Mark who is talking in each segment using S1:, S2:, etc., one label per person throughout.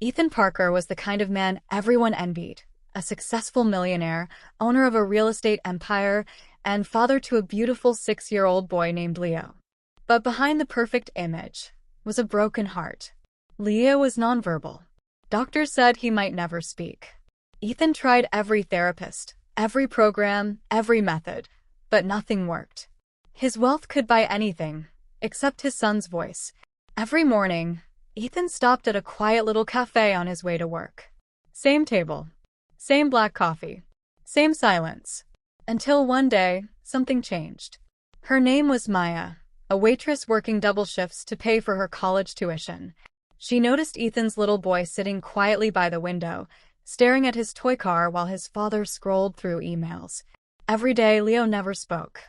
S1: Ethan Parker was the kind of man everyone envied, a successful millionaire, owner of a real estate empire, and father to a beautiful 6-year-old boy named Leo. But behind the perfect image was a broken heart. Leo was nonverbal. Doctors said he might never speak. Ethan tried every therapist, every program, every method, but nothing worked. His wealth could buy anything, except his son's voice. Every morning, Ethan stopped at a quiet little cafe on his way to work. Same table, same black coffee, same silence. Until one day, something changed. Her name was Maya, a waitress working double shifts to pay for her college tuition. She noticed Ethan's little boy sitting quietly by the window, staring at his toy car while his father scrolled through emails. Every day, Leo never spoke,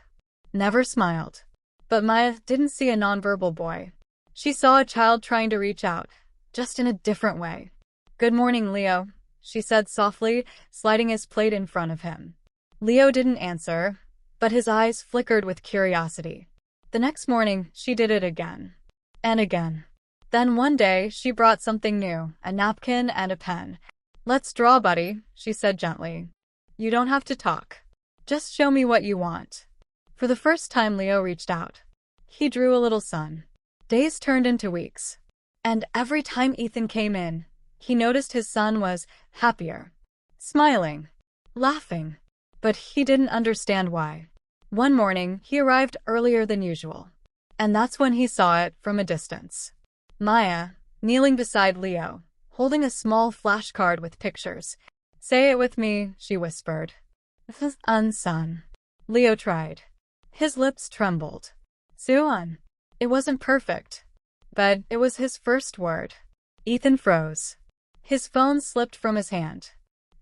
S1: never smiled. But Maya didn't see a nonverbal boy. She saw a child trying to reach out, just in a different way. "Good morning, Leo," she said softly, sliding his plate in front of him. Leo didn't answer, but his eyes flickered with curiosity. The next morning, she did it again. And again. Then one day, she brought something new, a napkin and a pen. "Let's draw, buddy," she said gently. "You don't have to talk. Just show me what you want." For the first time, Leo reached out. He drew a little sun. Days turned into weeks. And every time Ethan came in, he noticed his son was happier, smiling, laughing. But he didn't understand why. One morning, he arrived earlier than usual. And that's when he saw it from a distance. Maya, kneeling beside Leo, holding a small flashcard with pictures. "Say it with me," she whispered. "Son." Leo tried. His lips trembled. "Suan." It wasn't perfect, but it was his first word. Ethan froze. His phone slipped from his hand.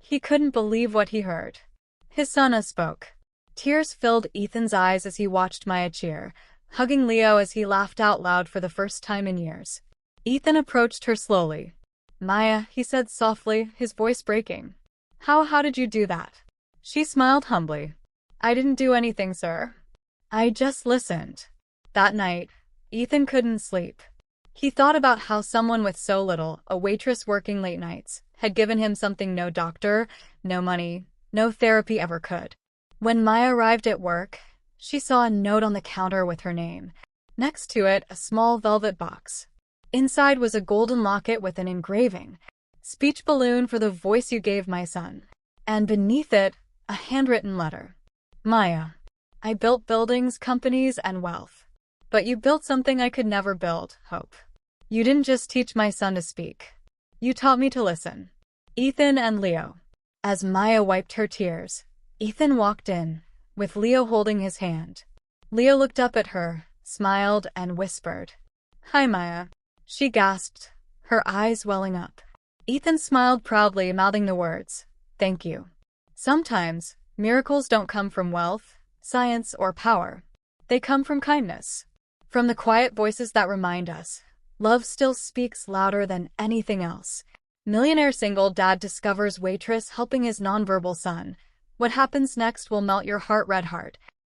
S1: He couldn't believe what he heard. His son spoke. Tears filled Ethan's eyes as he watched Maya cheer, hugging Leo as he laughed out loud for the first time in years. Ethan approached her slowly. "Maya," he said softly, his voice breaking. How did you do that?" She smiled humbly. "I didn't do anything, sir. I just listened." That night, Ethan couldn't sleep. He thought about how someone with so little, a waitress working late nights, had given him something no doctor, no money, no therapy ever could. When Maya arrived at work, she saw a note on the counter with her name. Next to it, a small velvet box. Inside was a golden locket with an engraving, "Speech balloon for the voice you gave my son." And beneath it, a handwritten letter. "Maya, I built buildings, companies, and wealth. But you built something I could never build, hope. You didn't just teach my son to speak. You taught me to listen." Ethan and Leo. As Maya wiped her tears, Ethan walked in, with Leo holding his hand. Leo looked up at her, smiled, and whispered, "Hi, Maya." She gasped, her eyes welling up. Ethan smiled proudly, mouthing the words, "Thank you." Sometimes, miracles don't come from wealth, science, or power. They come from kindness. From the quiet voices that remind us, love still speaks louder than anything else. Millionaire single dad discovers waitress helping his nonverbal son. What happens next will melt your heart, red heart.